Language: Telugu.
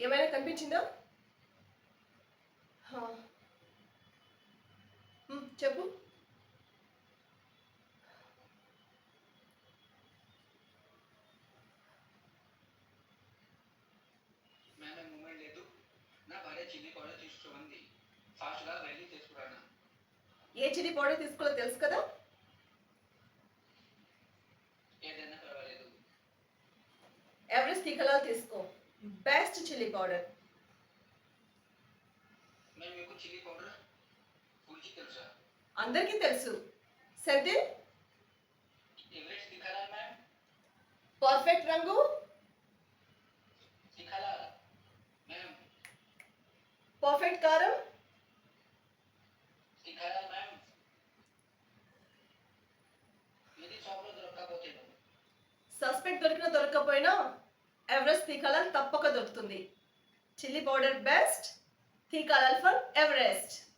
ఏమైనా కనిపించిందా? చెప్పు. ఏ చిల్లీ పౌడర్ తీసుకోవాలో తెలుసు కదా? ఎవరెస్ట్ తీకలాలు తీసుకో. Best chilli powder. అందరికీ తెలుసు. సర్ది పర్ఫెక్ట్ రంగు పర్ఫెక్ట్ కారం సస్పెక్ట్ దొరకకపోయినా ఎవరెస్ట్ తీకలాల్ తప్పక దొరుకుతుంది. Chilli powder best. Tikhalal for Everest.